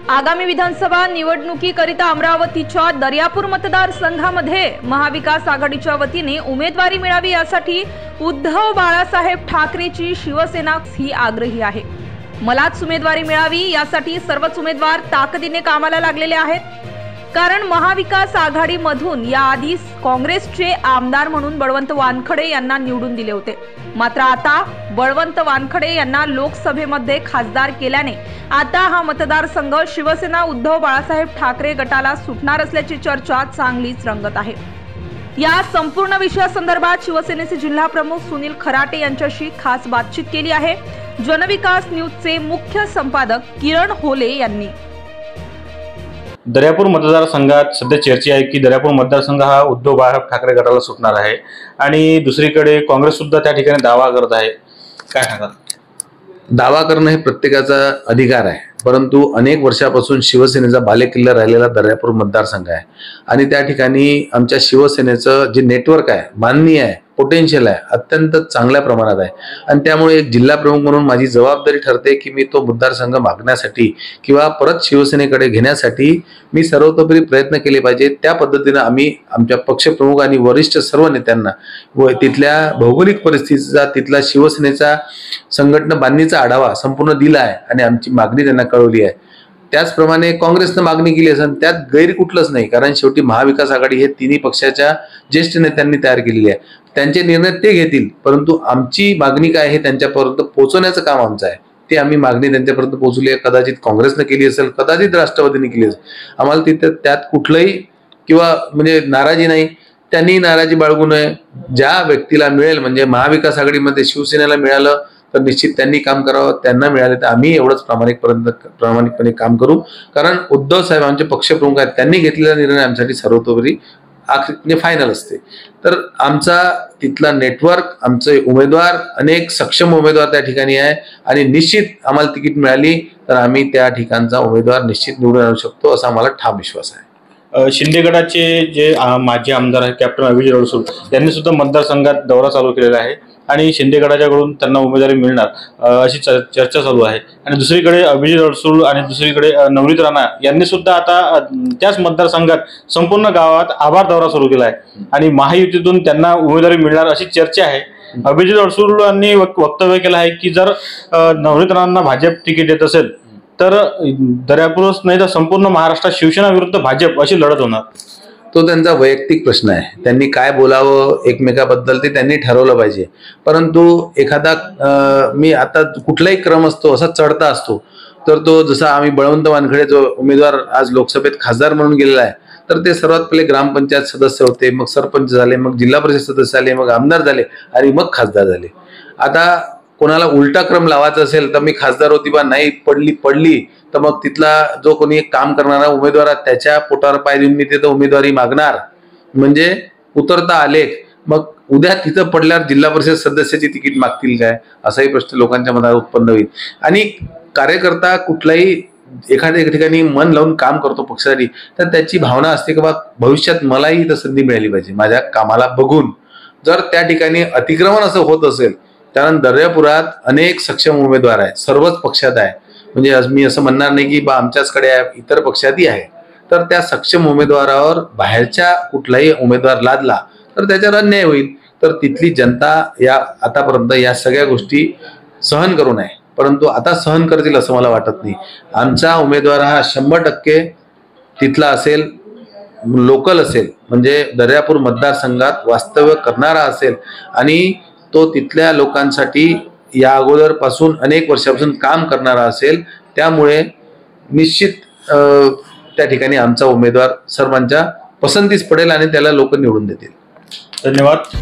आगामी विधानसभा निवडणुकीकरिता अमरावतीच्या दर्यापूर मतदारसंघामध्ये महाविकास आघाडीच्या वतीने उमेदवारी मिळावी यासाठी उद्धव बाळासाहेब ठाकरेची शिवसेना ही आग्रही आहे। मलाच उमेदवारी मिळावी यासाठी सर्वच उमेदवार ताकदीने कामाला लागलेले आहेत। कारण महाविकास आघाडीमधून याआधी काँग्रेसचे आमदार म्हणून बळवंत वानखडे यांना निवडून दिले होते, मात्र आता बळवंत वानखडे यांना लोकसभेमध्ये खासदार केल्याने आता हा मतदारसंघ शिवसेना उद्धव बाळासाहेब ठाकरे गटाला सुटणार असल्याची चर्चा चांगलीच रंगत आहे। या संपूर्ण विषयासंदर्भात शिवसेनेचे जिल्हा प्रमुख सुनील खराटे यांच्याशी खास बातचीत केली आहे। जनविकास न्यूजचे मुख्य संपादक किरण होले यांनी दर्यापूर मतदारसंघात सध्या चर्चा आहे की दर्यापूर मतदारसंघ हा उद्धव बाळासाहेब ठाकरे गटाला सुटणार आहे आणि दुसरीकडे काँग्रेस सुद्धा त्या ठिकाणी दावा करत आहे। काय सांगाल? दावा करणं हे प्रत्येकाचा अधिकार आहे, परंतु अनेक वर्षापासून शिवसेनेचा बालेकिल्ला राहिलेला दर्यापूर मतदारसंघ आहे आणि त्या ठिकाणी आमच्या शिवसेनेचं जे नेटवर्क आहे, माननीय आहे, पोटेन्शियल आहे, अत्यंत चांगल्या प्रमाणात आहे आणि त्यामुळे एक जिल्हा प्रमुख म्हणून माझी जबाबदारी ठरते की मी तो मतदारसंघ मागण्यासाठी किंवा परत शिवसेनेकडे घेण्यासाठी मी सर्वतोपरी प्रयत्न केले पाहिजे। त्या पद्धतीने आम्ही आमच्या पक्षप्रमुख आणि वरिष्ठ सर्व नेत्यांना व तिथल्या भौगोलिक परिस्थितीचा, तिथला शिवसेनेचा संघटना बांधणीचा आढावा संपूर्ण दिला आहे आणि आमची मागणी त्यांना कळवली आहे। त्याचप्रमाणे काँग्रेसनं मागणी केली असेल, त्यात गैर कुठलंच नाही, कारण शेवटी महाविकास आघाडी हे तिन्ही पक्षाच्या ज्येष्ठ नेत्यांनी तयार केलेली आहे। त्यांचे निर्णय ते घेतील, परंतु आमची मागणी काय हे त्यांच्यापर्यंत पोहोचवण्याचं काम आमचं आहे। ते आम्ही मागणी त्यांच्यापर्यंत पोहोचली आहे। कदाचित काँग्रेसनं केली असेल, कदाचित राष्ट्रवादीने केली असेल, आम्हाला तिथे त्यात कुठलंही किंवा म्हणजे नाराजी नाही। त्यांनी नाराजी बाळगू नये। ज्या व्यक्तीला मिळेल, म्हणजे महाविकास आघाडीमध्ये शिवसेनेला मिळालं तर निश्चित त्यांनी काम करावं, त्यांना मिळाले तर आम्ही एवढंच प्रामाणिकपणे काम करू, कारण उद्धव साहेब आमचे पक्षप्रमुख आहेत, त्यांनी घेतलेला निर्णय आमच्यासाठी सर्वतोपरी आखरी फायनल असते। तर आमचा तिथला नेटवर्क, आमचे उमेदवार, अनेक सक्षम उमेदवार त्या ठिकाणी आहे आणि निश्चित आम्हाला तिकीट मिळाली तर आम्ही त्या ठिकाणचा उमेदवार निश्चित निवडून आणू शकतो असा आम्हाला ठाम विश्वास आहे। शिंदे गटाचे जे माजी आमदार आहेत कॅप्टन अभिजित अडसूळ यांनी सुद्धा मतदारसंघात दौरा चालू केलेला आहे आणि शिंदे गटाच्याकडून त्यांना उमेदवारी मिळणार अशी चर्चा चालू आहे। आणि दुसरीकडे अभिजित अडसूळ आणि दुसरीकडे नवनीत राणा यांनी सुद्धा आता त्याच मतदारसंघात संपूर्ण गावात आभार दौरा सुरू केला आहे आणि महायुतीतून त्यांना उमेदवारी मिळणार अशी चर्चा आहे। अभिजित अडसूळ यांनी वक्तव्य केलं आहे की जर नवनीत राणांना भाजप तिकीट देत असेल तर दर्यापूरच नाही तर संपूर्ण महाराष्ट्रात शिवसेना विरुद्ध भाजप अशी लढत होणार। तो त्यांचा वैयक्तिक प्रश्न आहे, त्यांनी काय बोलावं एकमेकाबद्दल ते त्यांनी ठरवलं पाहिजे। परंतु एखादा मी आता कुठलाही क्रम असतो असा चढता असतो, तर तो जसा आम्ही बळवंत वानखडे जो उमेदवार आज लोकसभेत खासदार म्हणून गेलेला आहे, तर ते सर्वात पहिले ग्रामपंचायत सदस्य होते, मग सरपंच झाले, मग जिल्हा परिषद सदस्य झाले, मग आमदार झाले आणि मग खासदार झाले। आता कोणाला उलटा क्रम लावायचा असेल तर मी खासदार होती बा नाही पडली तर मग तिथला जो कोणी काम करणारा उमेदवार त्याच्या पोटावर पाय देऊन मी तिथं उमेदवारी मागणार, म्हणजे उतरता आलेख। मग उद्या तिथं पडल्यावर जिल्हा परिषद सदस्याची तिकीट मागतील काय, असाही प्रश्न लोकांच्या मनात उत्पन्न होईल। आणि कार्यकर्ता कुठलाही एखाद्या ठिकाणी मन लावून काम करतो पक्षासाठी, तर त्याची भावना असते की बा भविष्यात मलाही तर संधी मिळाली पाहिजे माझ्या कामाला बघून। जर त्या ठिकाणी अतिक्रमण असं होत असेल, कारण दर्यापुरात अनेक सक्षम उमेदवार आहेत, सर्वच पक्षात आहे, म्हणजे मी असं म्हणणार नाही की बा आमच्याचकडे आहे, इतर पक्षातही आहे। तर त्या सक्षम उमेदवारावर बाहेरच्या कुठलाही उमेदवार लादला तर त्याच्यावर अन्याय होईल। तर तिथली जनता या आतापर्यंत या सगळ्या गोष्टी सहन करू नये, परंतु आता सहन करतील असं मला वाटत नाही। आमचा उमेदवार हा 100% तिथला असेल, लोकल असेल, म्हणजे दर्यापूर मतदारसंघात वास्तव्य करणारा असेल आणि तो तिथल्या लोकांसाठी या अगोदरपासून अनेक वर्षापासून काम करणारा असेल। त्यामुळे निश्चित त्या ठिकाणी आमचा उमेदवार सर्वांच्या पसंतीस पडेल आणि त्याला लोक निवडून देतील। धन्यवाद।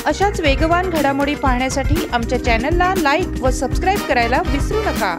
अशाच वेगवान घडामोडी पाहण्यासाठी आमच्या चॅनलला लाईक व सबस्क्राईब करायला विसरू नका।